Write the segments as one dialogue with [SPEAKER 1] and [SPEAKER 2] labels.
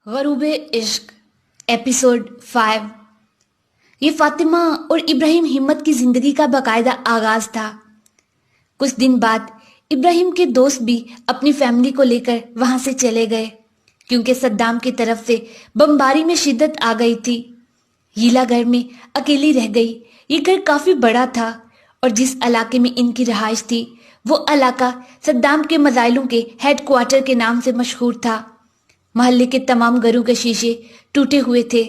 [SPEAKER 1] ग़ुरूब-ए इश्क एपिसोड 5। ये फातिमा और इब्राहिम हिम्मत की जिंदगी का बाकायदा आगाज था। कुछ दिन बाद इब्राहिम के दोस्त भी अपनी फैमिली को लेकर वहां से चले गए क्योंकि सद्दाम की तरफ से बमबारी में शिद्दत आ गई थी। हीला घर में अकेली रह गई। ये घर काफी बड़ा था और जिस इलाके में इनकी रहाइश थी वो इलाका सद्दाम के मजाइलों के हेडक्वार्टर के नाम से मशहूर था। मोहल्ले के तमाम घरों के शीशे टूटे हुए थे।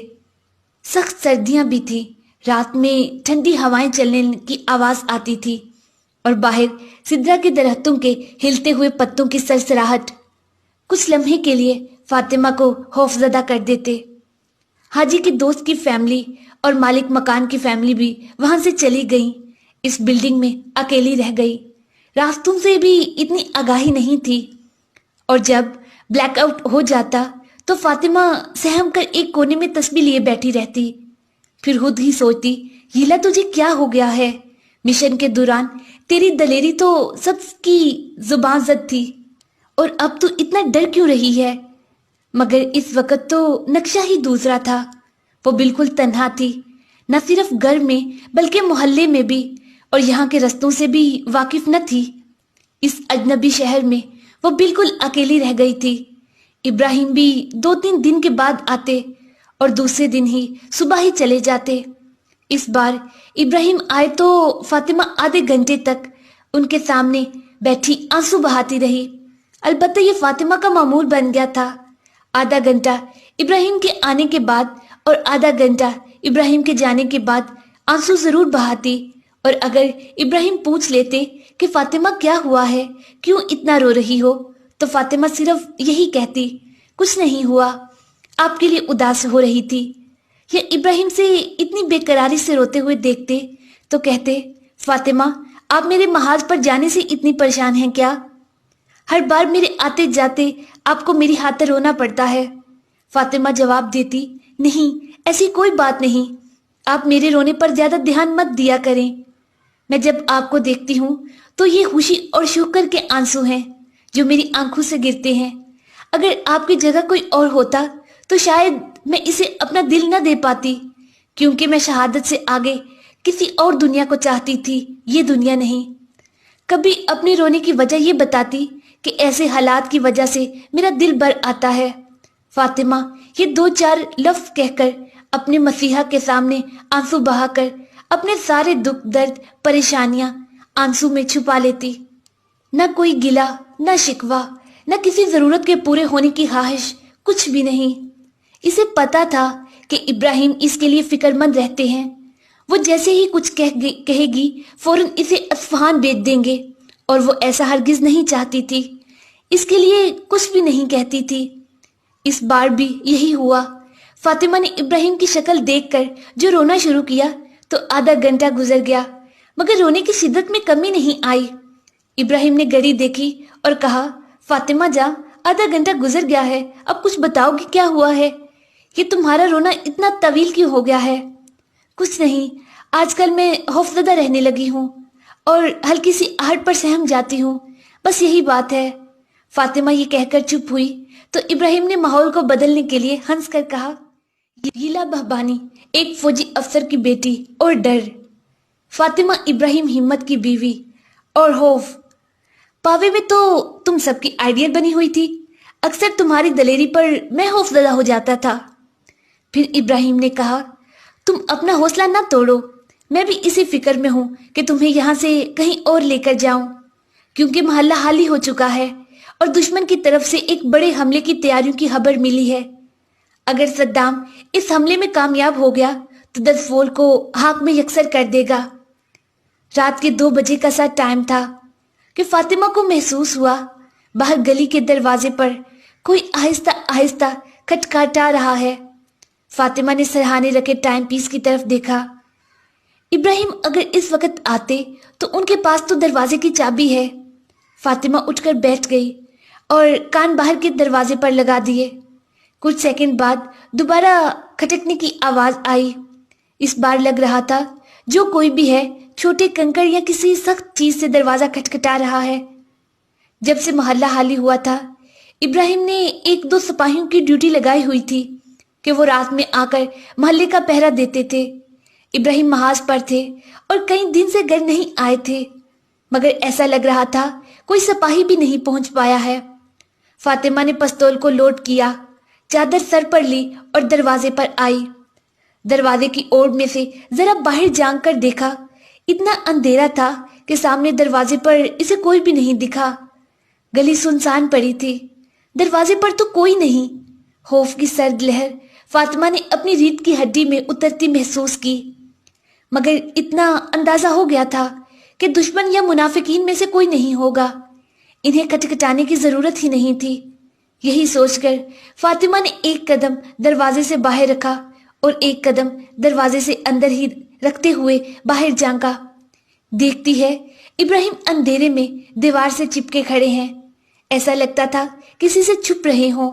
[SPEAKER 1] सख्त सर्दियां भी थी। रात में ठंडी हवाएं चलने की आवाज आती थी और बाहर सिदरा के दरख्तों के हिलते हुए पत्तों की सरसराहट कुछ लम्हे के लिए फातिमा को खौफजदा कर देते। हाजी के दोस्त की फैमिली और मालिक मकान की फैमिली भी वहां से चली गई। इस बिल्डिंग में अकेली रह गई। रास्तों से भी इतनी आगाही नहीं थी और जब ब्लैकआउट हो जाता तो फातिमा सहम कर एक कोने में तस्बीह लिए बैठी रहती। फिर खुद ही सोचती, हीला तुझे क्या हो गया है? मिशन के दौरान तेरी दलेरी तो सबकी जुबान जद थी और अब तू इतना डर क्यों रही है? मगर इस वक्त तो नक्शा ही दूसरा था। वो बिल्कुल तन्हा थी, न सिर्फ घर में बल्कि मोहल्ले में भी, और यहाँ के रास्तों से भी वाकिफ न थी। इस अजनबी शहर में वो बिल्कुल अकेली रह गई थी। इब्राहिम भी 2-3 दिन के बाद आते और दूसरे दिन ही सुबह ही चले जाते। इस बार इब्राहिम आए तो फातिमा आधे घंटे तक उनके सामने बैठी आंसू बहाती रही। अलबत्ता ये फातिमा का मामूल बन गया था। आधा घंटा इब्राहिम के आने के बाद और आधा घंटा इब्राहिम के जाने के बाद आंसू जरूर बहाती, और अगर इब्राहिम पूछ लेते कि फातिमा क्या हुआ है, क्यों इतना रो रही हो, तो फातिमा सिर्फ यही कहती, कुछ नहीं हुआ, आपके लिए उदास हो रही थी। या इब्राहिम से इतनी बेकरारी से रोते हुए देखते तो कहते, फातिमा आप मेरे महाज पर जाने से इतनी परेशान हैं क्या? हर बार मेरे आते जाते आपको मेरी खातिर रोना पड़ता है। फातिमा जवाब देती, नहीं ऐसी कोई बात नहीं, आप मेरे रोने पर ज्यादा ध्यान मत दिया करें। मैं जब आपको देखती हूँ तो ये खुशी और शुक्र के आंसू हैं जो मेरी आंखों से गिरते हैं। अगर आपकी जगह कोई और होता तो शायद मैं इसे अपना दिल न दे पाती, क्योंकि मैं शहादत से आगे किसी और दुनिया को चाहती थी, ये दुनिया नहीं। कभी अपने रोने की वजह ये बताती कि ऐसे हालात की वजह से मेरा दिल भर आता है। फातिमा ये 2-4 लफ्ज कहकर अपने मसीहा के सामने आंसू बहाकर अपने सारे दुख दर्द परेशानियां आंसू में छुपा लेती। न कोई गिला, न शिकवा, न किसी जरूरत के पूरे होने की ख्वाहिश, कुछ भी नहीं। इसे पता था कि इब्राहिम इसके लिए फिक्रमंद रहते हैं। वो जैसे ही कुछ कहेगी फौरन इसे अस्फहान बेच देंगे, और वो ऐसा हरगिज नहीं चाहती थी, इसके लिए कुछ भी नहीं कहती थी। इस बार भी यही हुआ। फातिमा ने इब्राहिम की शक्ल देखकर जो रोना शुरू किया तो आधा घंटा गुजर गया, मगर रोने की शिद्दत में कमी नहीं आई। इब्राहिम ने घड़ी देखी और कहा, फातिमा जा, आधा घंटा गुजर गया है, अब कुछ बताओगी क्या हुआ है? ये तुम्हारा रोना इतना तवील क्यों हो गया है? कुछ नहीं, आजकल मैं खौफजदा रहने लगी हूँ और हल्की सी आहट पर सहम जाती हूँ, बस यही बात है। फातिमा ये कहकर चुप हुई तो इब्राहिम ने माहौल को बदलने के लिए हंस कर कहा, हीला बहबानी एक फौजी अफसर की बेटी और डर। फातिमा इब्राहिम हिम्मत की बीवी और खौफ पावे में तो तुम सबकी आइडियल बनी हुई थी। अक्सर तुम्हारी दलेरी पर मैं खौफजदा हो जाता था। फिर इब्राहिम ने कहा, तुम अपना हौसला ना तोड़ो, मैं भी इसी फिक्र में हूँ कि तुम्हें यहाँ से कहीं और लेकर जाऊं, क्योंकि मोहल्ला हाली हो चुका है और दुश्मन की तरफ से एक बड़े हमले की तैयारियों की खबर मिली है। अगर सद्दाम इस हमले में कामयाब हो गया तो 10 वोल्ट को हाक में यकसर कर देगा। रात के 2 बजे का सा टाइम था कि फातिमा को महसूस हुआ बाहर गली के दरवाजे पर कोई आहिस्ता आहिस्ता खटखटा रहा है। फातिमा ने सरहाने रखे टाइम पीस की तरफ देखा। इब्राहिम अगर इस वक्त आते तो उनके पास तो दरवाजे की चाबी है। फातिमा उठकर बैठ गई और कान बाहर के दरवाजे पर लगा दिए। कुछ सेकंड बाद दोबारा खटकने की आवाज आई। इस बार लग रहा था जो कोई भी है छोटे कंकड़ या किसी सख्त चीज से दरवाजा खटखटा रहा है। जब से मोहल्ला हाली हुआ था इब्राहिम ने एक दो सिपाहियों की ड्यूटी लगाई हुई थी कि वो रात में आकर मोहल्ले का पहरा देते थे। इब्राहिम महाज पर थे और कई दिन से घर नहीं आए थे, मगर ऐसा लग रहा था कोई सिपाही भी नहीं पहुंच पाया है। फातिमा ने पिस्तौल को लोड किया, चादर सर पर ली और दरवाजे पर आई। दरवाजे की ओर में से जरा बाहर झांक कर देखा। इतना अंधेरा था कि सामने दरवाजे पर इसे कोई भी नहीं दिखा। गली सुनसान पड़ी थी, दरवाजे पर तो कोई नहीं। खौफ की सर्द लहर फातिमा ने अपनी रीढ़ की हड्डी में उतरती महसूस की, मगर इतना अंदाजा हो गया था कि दुश्मन या मुनाफिकीन में से कोई नहीं होगा। इन्हें खटखटाने की जरूरत ही नहीं थी। यही सोचकर फातिमा ने एक कदम दरवाजे से बाहर रखा और एक कदम दरवाजे से अंदर ही रखते हुए बाहर झांका। देखती है इब्राहिम अंधेरे में दीवार से चिपके खड़े हैं। ऐसा लगता था किसी से छुप रहे हों।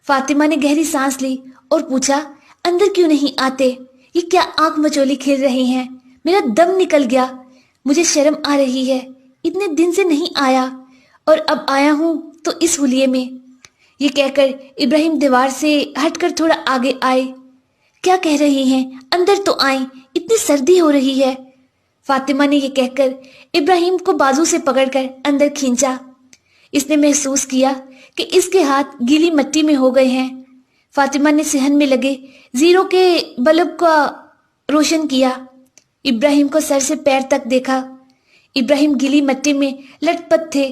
[SPEAKER 1] फातिमा ने गहरी सांस ली और पूछा, अंदर क्यों नहीं आते? ये क्या आंख मचोली खेल रहे हैं? मेरा दम निकल गया, मुझे शर्म आ रही है। इतने दिन से नहीं आया और अब आया हूं तो इस हुलिये में। ये कहकर इब्राहिम दीवार से हटकर थोड़ा आगे आए। क्या कह रहे हैं? अंदर तो आए, इतनी सर्दी हो रही है। फातिमा ने यह कहकर इब्राहिम को बाजू से पकड़कर अंदर खींचा। इसने महसूस किया कि इसके हाथ गीली मिट्टी में हो गए हैं। फातिमा ने सहन में लगे जीरो के बल्ब का रोशन किया। इब्राहिम को सर से पैर तक देखा। इब्राहिम गीली मिट्टी में लटपट थे,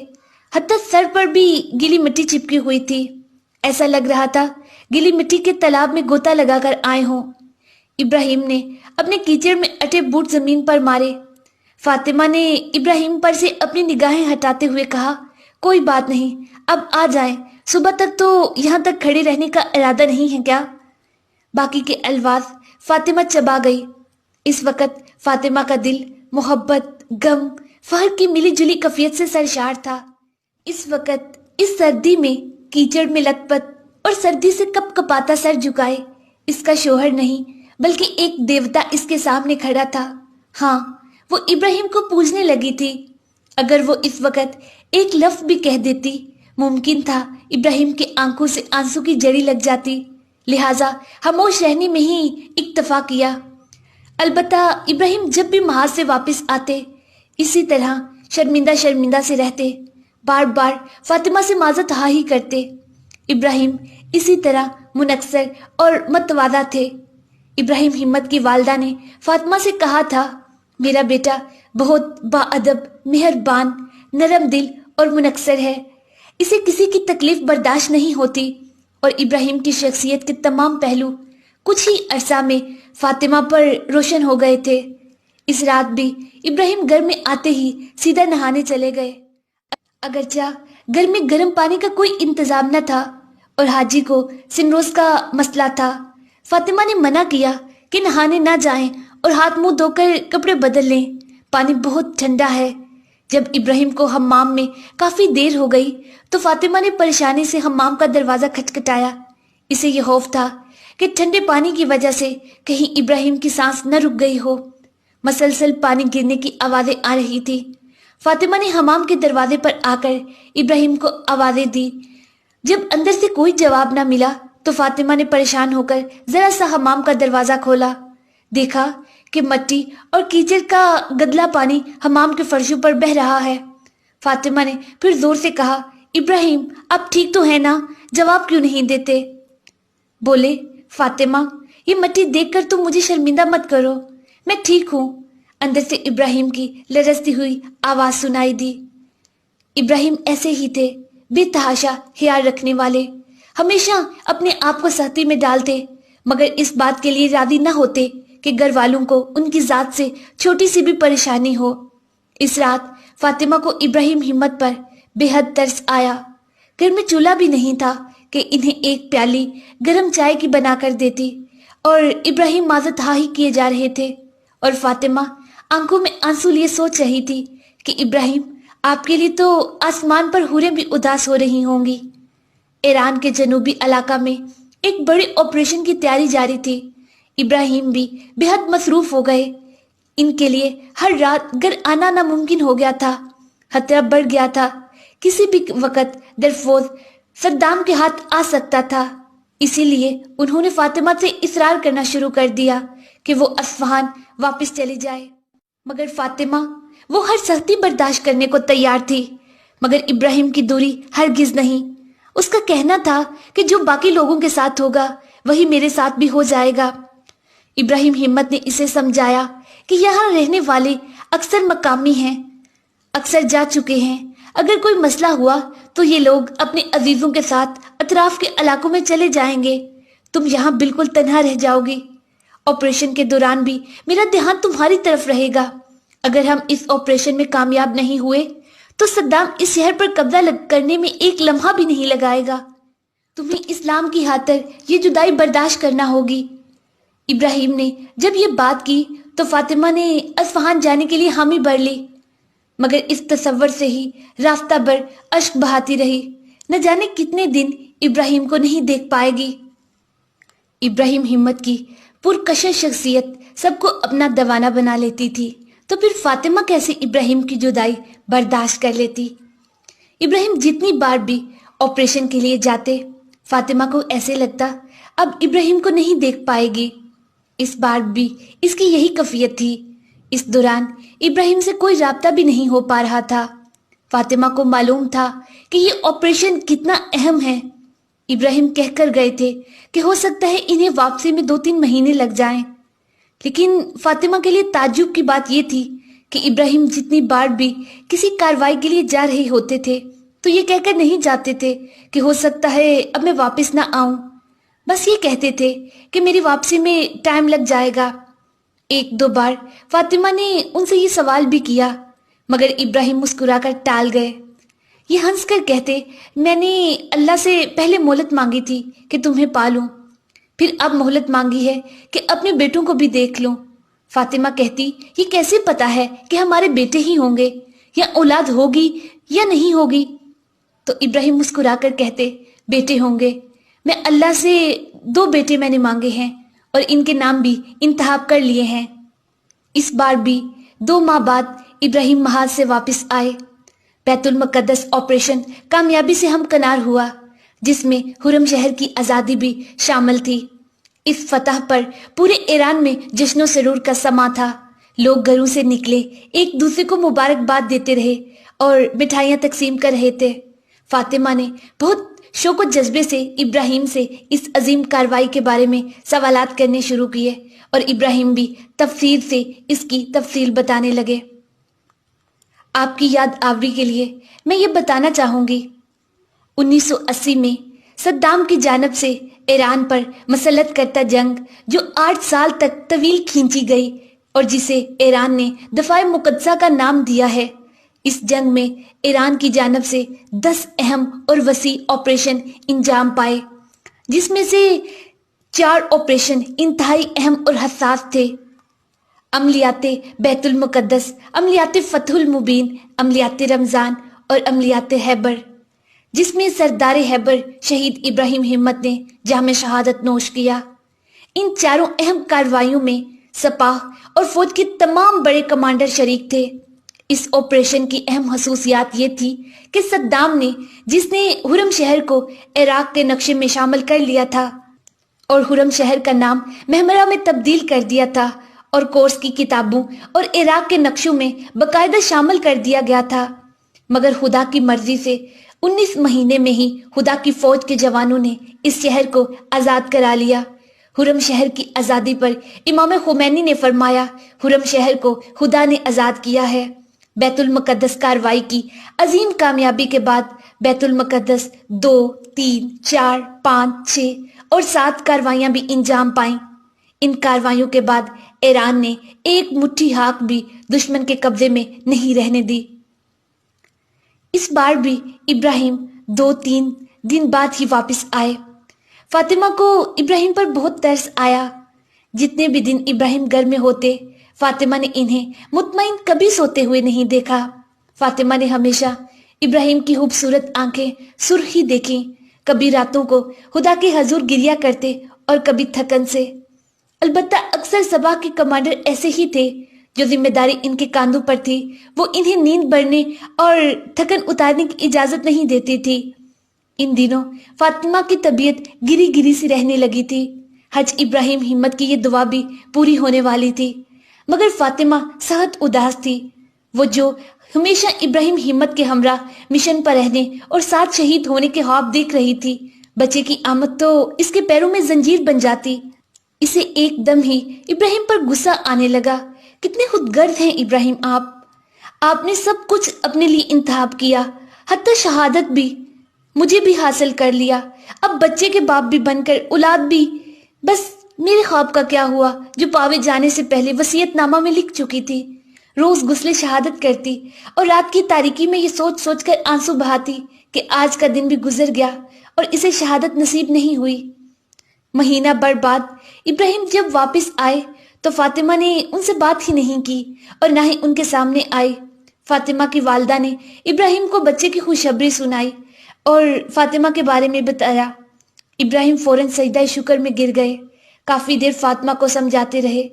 [SPEAKER 1] हत्ता सर पर भी गीली मिट्टी चिपकी हुई थी। ऐसा लग रहा था गीली मिट्टी के तालाब में गोता लगाकर आए हों। इब्राहिम ने अपने कीचड़ में अटे बूट जमीन पर मारे। फातिमा ने इब्राहिम पर से अपनी निगाहें हटाते हुए कहा, कोई बात नहीं, अब आ जाएं। सुबह तक तो यहाँ तक खड़े रहने का इरादा नहीं है क्या? बाकी के अल्फाज फातिमा चबा गई। इस वक्त फातिमा का दिल मोहब्बत, गम, फहर की मिली जुली कफियत से सरशार था। इस वक्त इस सर्दी में कीचड़ में लथपथ और सर्दी से कपकपाता सर झुकाए इसका शोहर नहीं बल्कि एक देवता इसके सामने खड़ा था। हाँ, वो इब्राहिम को पूजने लगी थी। अगर वो इस वक्त एक लफ्ज भी कह देती, मुमकिन था इब्राहिम के आंखों से आंसू की जड़ी लग जाती। लिहाजा खामोश रहने में ही इक्तफा किया। अलबत्ता इब्राहिम जब भी महाज से वापस आते इसी तरह शर्मिंदा शर्मिंदा से रहते, बार बार फातिमा से माजत हा ही करते। इब्राहिम इसी तरह मुनक्सर और मतवादा थे। इब्राहिम हिम्मत की वालदा ने फातिमा से कहा था, मेरा बेटा बहुत बाअदब, मेहरबान, नरम दिल और मुनक्सर है। इसे किसी की तकलीफ बर्दाश्त नहीं होती। और इब्राहिम की शख्सियत के तमाम पहलू कुछ ही अरसा में फातिमा पर रोशन हो गए थे। इस रात भी इब्राहिम घर में आते ही सीधा नहाने चले गए। अगरचा घर में गर्म पानी का कोई इंतजाम न था और हाजी को सिनरोज का मसला था। फातिमा ने मना किया कि नहाने ना जाएं और हाथ मुंह धोकर कपड़े बदल लें, पानी बहुत ठंडा है। जब इब्राहिम को हम्माम में काफी देर हो गई तो फातिमा ने परेशानी से हम्माम का दरवाजा खटखटाया। इसे यह खौफ था कि ठंडे पानी की वजह से कहीं इब्राहिम की सांस न रुक गई हो। मसलसल पानी गिरने की आवाजें आ रही थी। फातिमा ने हम्माम के दरवाजे पर आकर इब्राहिम को आवाजें दी। जब अंदर से कोई जवाब न मिला तो फातिमा ने परेशान होकर जरा सा हम्माम का दरवाजा खोला। देखा कि मिट्टी और कीचड़ का गदला पानी हम्माम के फर्शों पर बह रहा है। फातिमा ने फिर जोर से कहा, इब्राहिम आप ठीक तो है ना? जवाब क्यों नहीं देते? बोले, फातिमा ये मिट्टी देखकर तुम मुझे शर्मिंदा मत करो, मैं ठीक हूँ। अंदर से इब्राहिम की लरजती हुई आवाज सुनाई दी। इब्राहिम ऐसे ही थे, बेतहाशा ख्याल रखने वाले, हमेशा अपने आप को सख्ती में डालते, मगर इस बात के लिए राजी न होते कि घर वालों को उनकी जात से छोटी सी भी परेशानी हो। इस रात फातिमा को इब्राहिम हिम्मत पर बेहद तरस आया। घर में चूल्हा भी नहीं था कि इन्हें एक प्याली गरम चाय की बनाकर देती और इब्राहिम माजत हा ही किए जा रहे थे और फातिमा आंखों में आंसू लिए सोच रही थी कि इब्राहिम आपके लिए तो आसमान पर हुरें भी उदास हो रही होंगी। ईरान के जनूबी इलाका में एक बड़े ऑपरेशन की तैयारी जारी थी। इब्राहिम भी बेहद मसरूफ हो गए। इनके लिए हर रात घर आना नामुमकिन हो गया था। खतरा बढ़ गया था। किसी भी वक्त दरफोज صدام کے ہاتھ آ سکتا تھا، اسی لیے انہوں نے فاطمہ سے اصرار کرنا شروع کر دیا کہ وہ اصفہان واپس چلی جائے، مگر فاطمہ وہ ہر سختی برداشت کرنے کو تیار تھی، مگر ابراہیم کی دوری ہرگز نہیں۔ اس کا کہنا تھا کہ جو باقی لوگوں کے ساتھ ہوگا وہی میرے ساتھ بھی ہو جائے گا۔ ابراہیم ہمت نے اسے سمجھایا کہ یہاں رہنے والے اکثر مقامی ہیں، اکثر جا چکے ہیں، اگر کوئی مسئلہ ہوا تو یہ لوگ اپنے عزیزوں کے ساتھ اطراف کے علاقوں میں چلے جائیں گے، تم یہاں بالکل تنہا رہ جاؤ گی۔ آپریشن کے دوران بھی میرا دھیان تمہاری طرف رہے گا۔ اگر ہم اس آپریشن میں کامیاب نہیں ہوئے تو صدام اس شہر پر قبضہ کرنے میں ایک لمحہ بھی نہیں لگائے گا۔ تمہیں اسلام کی خاطر یہ جدائی برداشت کرنا ہوگی۔ ابراہیم نے جب یہ بات کی تو فاطمہ نے اصفہان جانے کے لیے حامی بھر لی، مگر اس تصور سے ہی راستہ بھر اشک بہاتی رہی، نہ جانے کتنے دن ابراہیم کو نہیں دیکھ پائے گی۔ ابراہیم ہمت کی پرکشش شخصیت سب کو اپنا دیوانہ بنا لیتی تھی، تو پھر فاطمہ کیسے ابراہیم کی جدائی برداشت کر لیتی؟ ابراہیم جتنی بار بھی آپریشن کے لیے جاتے، فاطمہ کو ایسے لگتا اب ابراہیم کو نہیں دیکھ پائے گی۔ اس بار بھی اس کی یہی کیفیت تھی۔ اس دوران ابراہیم سے کوئی رابطہ بھی نہیں ہو پا رہا تھا۔ فاطمہ کو معلوم تھا کہ یہ آپریشن کتنا اہم ہے۔ ابراہیم کہہ کر گئے تھے کہ ہو سکتا ہے انہیں واپسی میں 2-3 مہینے لگ جائیں، لیکن فاطمہ کے لیے تعجب کی بات یہ تھی کہ ابراہیم جتنی بار بھی کسی کارروائی کے لیے جا رہے ہوتے تھے تو یہ کہہ کر نہیں جاتے تھے کہ ہو سکتا ہے اب میں واپس نہ آؤں، بس یہ کہتے تھے کہ میری واپسی میں ٹائم لگ جائے گا۔ 1-2 بار فاطمہ نے ان سے یہ سوال بھی کیا، مگر ابراہیم مسکرا کر ٹال گئے۔ یہ ہنس کر کہتے، میں نے اللہ سے پہلے مہلت مانگی تھی کہ تمہیں پالوں، پھر اب مہلت مانگی ہے کہ اپنے بیٹوں کو بھی دیکھ لوں۔ فاطمہ کہتی، یہ کیسے پتا ہے کہ ہمارے بیٹے ہی ہوں گے یا اولاد ہوگی یا نہیں ہوگی؟ تو ابراہیم مسکرا کر کہتے، بیٹے ہوں گے، میں اللہ سے 2 بیٹے میں نے مانگے ہیں اور ان کے نام بھی انتخاب کر لیے ہیں۔ اس بار بھی 2 ماہ بعد ابراہیم محاذ سے واپس آئے۔ بیت المقدس آپریشن کامیابی سے ہمکنار ہوا، جس میں حرم شہر کی آزادی بھی شامل تھی۔ اس فتح پر پورے ایران میں جشن و سرور کا سماں تھا۔ لوگ گھروں سے نکلے، ایک دوسرے کو مبارکباد دیتے رہے اور مٹھائیاں تقسیم کر رہے تھے۔ فاطمہ نے بہت شوق و جذبے سے ابراہیم سے اس عظیم کارروائی کے بارے میں سوالات کرنے شروع کیے، اور ابراہیم بھی تفصیل سے اس کی تفصیل بتانے لگے۔ آپ کی یاد آوری کے لیے میں یہ بتانا چاہوں گی، 1980 میں صدام کی جانب سے ایران پر مسلط کرتا جنگ جو 8 سال تک طویل کھینچی گئی اور جسے ایران نے دفاع مقدسہ کا نام دیا ہے، اس جنگ میں ایران کی جانب سے 10 اہم اور وسیع آپریشن انجام پائے، جس میں سے 4 آپریشن انتہائی اہم اور حساس تھے: عملیات بیت المقدس، عملیات فتح المبین، عملیات رمضان اور عملیات خیبر، جس میں سردار خیبر شہید ابراہیم ہمت نے جام شہادت نوش کیا۔ ان 4 اہم کارروائیوں میں سپاہ اور فوج کے تمام بڑے کمانڈر شریک تھے۔ اس آپریشن کی اہم خصوصیات یہ تھی کہ صدام نے، جس نے حرم شہر کو عراق کے نقشے میں شامل کر لیا تھا اور حرم شہر کا نام محمرہ میں تبدیل کر دیا تھا، اور کورس کی کتابوں اور عراق کے نقشوں میں باقاعدہ شامل کر دیا گیا تھا، مگر خدا کی مرضی سے 19 مہینے میں ہی خدا کی فوج کے جوانوں نے اس شہر کو آزاد کرا لیا۔ حرم شہر کی آزادی پر امام خمینی نے فرمایا، حرم شہر کو خدا نے آزاد کیا ہے۔ بیت المقدس کارروائی کی عظیم کامیابی کے بعد بیت المقدس 2، 3، 4، 5، 6 اور 7 کارروائیاں بھی انجام پائیں۔ ان کارروائیوں کے بعد ایران نے ایک مٹھی ہاک بھی دشمن کے قبضے میں نہیں رہنے دی۔ اس بار بھی ابراہیم 2-3 دن بعد ہی واپس آئے۔ فاطمہ کو ابراہیم پر بہت ترس آیا۔ جتنے بھی دن ابراہیم گھر میں ہوتے، فاطمہ نے انہیں مطمئن کبھی سوتے ہوئے نہیں دیکھا۔ فاطمہ نے ہمیشہ ابراہیم کی خوبصورت آنکھیں سرخ ہی دیکھیں، کبھی راتوں کو خدا کے حضور گریا کرتے اور کبھی تھکن سے۔ البتہ اکثر صبا کے کمانڈر ایسے ہی تھے، جو ذمہ داری ان کے کاندھوں پر تھی، وہ انہیں نیند بھرنے اور تھکن اتارنے کی اجازت نہیں دیتی تھی۔ ان دنوں فاطمہ کی طبیعت گری گری سی رہنے لگی تھی۔ حج ابراہیم ہمت کی یہ دعا بھی پوری ہونے والی تھی، مگر فاطمہ سخت اداس تھی۔ وہ جو ہمیشہ ابراہیم ہمت کے ہمراہ مشن پر رہنے اور ساتھ شہید ہونے کے خواب دیکھ رہی تھی، بچے کی آمد تو اس کے پیروں میں زنجیر بن جاتی۔ اسے ایک دم ہی ابراہیم پر غصہ آنے لگا۔ کتنے خود غرض ہیں ابراہیم آپ نے سب کچھ اپنے لیے انتخاب کیا، حتی شہادت بھی، مجھے بھی حاصل کر لیا، اب بچے کے باپ بھی بن کر اولاد بھی، بس میرے خواب کا کیا ہوا جو پاوے جانے سے پہلے وصیت نامہ میں لکھ چکی تھی۔ روز غسل شہادت کرتی اور رات کی تاریکی میں یہ سوچ سوچ کر آنسو بہاتی کہ آج کا دن بھی گزر گیا اور اسے شہادت نصیب نہیں ہوئی۔ مہینہ بھر بعد ابراہیم جب واپس آئے تو فاطمہ نے ان سے بات ہی نہیں کی اور نہ ہی ان کے سامنے آئی۔ فاطمہ کی والدہ نے ابراہیم کو بچے کی خوشخبری سنائی اور فاطمہ کے بارے میں بتایا۔ ابراہیم فوراً سجدہ شکر میں گر گئے، کافی دیر فاطمہ کو سمجھاتے رہے۔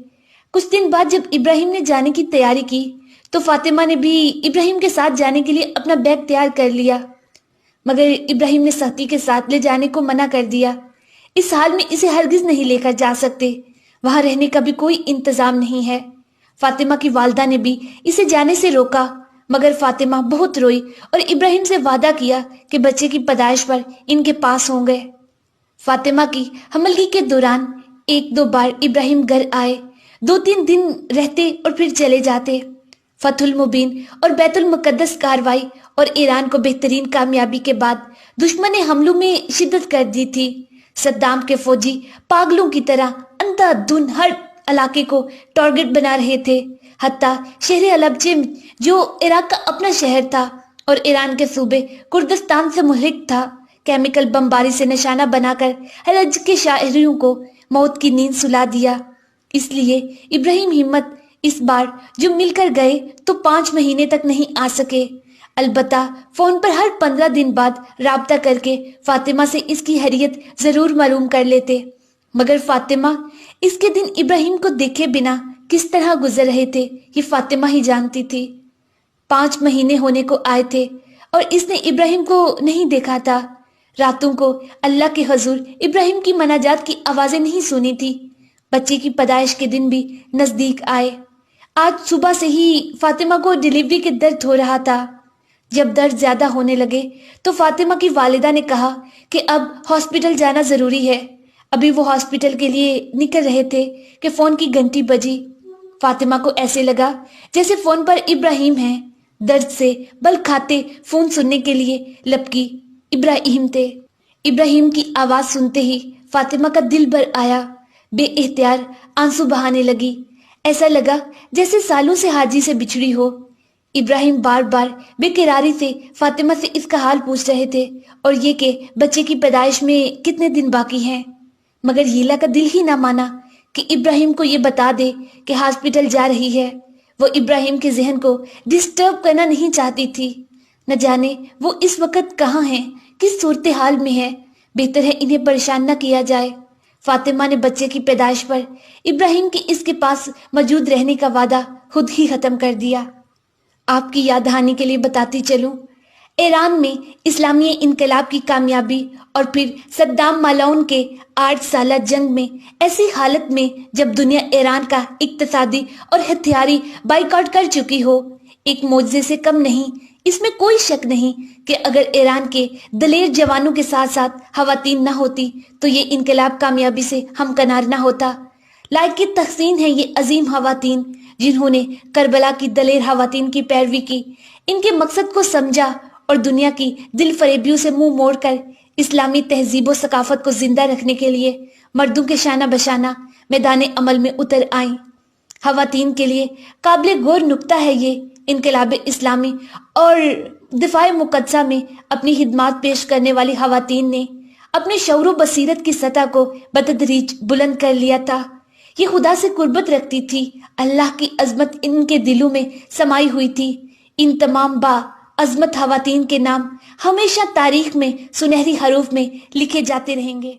[SPEAKER 1] کچھ دن بعد جب ابراہیم نے جانے کی تیاری کی تو فاطمہ نے بھی ابراہیم کے ساتھ جانے کے لیے اپنا بیگ تیار کر لیا، مگر ابراہیم نے سختی کے ساتھ لے جانے کو منع کر دیا۔ اس حال میں اسے ہرگز نہیں لے کر جا سکتے، وہاں رہنے کا بھی کوئی انتظام نہیں ہے۔ فاطمہ کی والدہ نے بھی اسے جانے سے روکا، مگر فاطمہ بہت روئی اور ابراہیم سے وعدہ کیا کہ بچے کی پیدائش پر ان کے پاس ہوں گے۔ فاطمہ کی حملگی کے دوران ایک دو بار ابراہیم گھر آئے، 2-3 دن رہتے اور پھر چلے جاتے۔ فتح المبین اور بیت المقدس کاروائی اور ایران کو بہترین کامیابی کے بعد دشمن نے حملوں میں شدت کر دی تھی۔ صدام کے فوجی پاگلوں کی طرح اندھا دھند ہر علاقے کو ٹارگٹ بنا رہے تھے، حتیٰ شہر حلب جو عراق کا اپنا شہر تھا اور ایران کے صوبے کردستان سے ملحق تھا، کیمیکل بمباری سے نشانہ بنا کر حلب کے شہریوں کو موت کی نیند سلا دیا۔ اس لیے ابراہیم ہمت اس بار جو مل کر گئے تو 5 مہینے تک نہیں آ سکے، البتہ فون پر ہر 15 دن بعد رابطہ کر کے فاطمہ سے اس کی خیریت ضرور معلوم کر لیتے۔ مگر فاطمہ اس کے دن ابراہیم کو دیکھے بنا کس طرح گزر رہے تھے یہ فاطمہ ہی جانتی تھی۔ 5 مہینے ہونے کو آئے تھے اور اس نے ابراہیم کو نہیں دیکھا تھا۔ راتوں کو اللہ کے حضور ابراہیم کی مناجات کی آوازیں نہیں سنی تھی۔ بچے کی پیدائش کے دن بھی نزدیک آئے۔ آج صبح سے ہی فاطمہ کو ڈیلیوری کے درد ہو رہا تھا۔ جب درد زیادہ ہونے لگے تو فاطمہ کی والدہ نے کہا کہ اب ہاسپٹل جانا ضروری ہے۔ ابھی وہ ہاسپٹل کے لیے نکل رہے تھے کہ فون کی گھنٹی بجی۔ فاطمہ کو ایسے لگا جیسے فون پر ابراہیم ہیں۔ درد سے بل کھاتے فون سننے کے لیے لپکی۔ ابراہیم تھے۔ ابراہیم کی آواز سنتے ہی فاطمہ کا دل بھر آیا، بے اختیار آنسو بہانے لگی۔ ایسا لگا جیسے سالوں سے حاجی سے بچھڑی ہو۔ ابراہیم بار بار بے قراری سے فاطمہ سے اس کا حال پوچھ رہے تھے اور یہ کہ بچے کی پیدائش میں کتنے دن باقی ہیں، مگر ہیلا کا دل ہی نہ مانا کہ ابراہیم کو یہ بتا دے کہ ہاسپٹل جا رہی ہے۔ وہ ابراہیم کے ذہن کو ڈسٹرب کرنا نہیں چاہتی تھی۔ نہ جانے وہ اس وقت کہاں ہیں، کس صورتحال میں ہے، بہتر ہے انہیں پریشان نہ کیا جائے۔ فاطمہ نے بچے کی پیدائش پر ابراہیم کی اس کے پاس موجود رہنے کا وعدہ خود ہی ختم کر دیا۔ آپ کی یاد دہانی کے لیے بتاتی چلوں، ایران میں اسلامی انقلاب کی کامیابی اور پھر صدام مالعون کے 8 سالہ جنگ میں ایسی حالت میں جب دنیا ایران کا اقتصادی اور ہتھیاری بائیکاٹ کر چکی ہو، ایک معجزے سے کم نہیں۔ اس میں کوئی شک نہیں کہ اگر ایران کے دلیر جوانوں کے ساتھ ساتھ خواتین نہ ہوتی تو یہ انقلاب کامیابی سے ہمکنار نہ ہوتا۔ لائق تحسین ہے یہ عظیم خواتین جنہوں نے کربلا کی دلیر خواتین کی پیروی کی، ان کے مقصد کو سمجھا اور دنیا کی دل فریبیوں سے منہ موڑ کر اسلامی تہذیب و ثقافت کو زندہ رکھنے کے لیے مردوں کے شانہ بشانہ میدان عمل میں اتر آئیں۔ خواتین کے لیے قابل غور نکتہ ہے یہ انقلاب اسلامی اور دفاع مقدسہ میں اپنی خدمات پیش کرنے والی خواتین نے اپنے شعور و بصیرت کی سطح کو بتدریج بلند کر لیا تھا۔ یہ خدا سے قربت رکھتی تھی، اللہ کی عظمت ان کے دلوں میں سمائی ہوئی تھی۔ ان تمام با عظمت خواتین کے نام ہمیشہ تاریخ میں سنہری حروف میں لکھے جاتے رہیں گے۔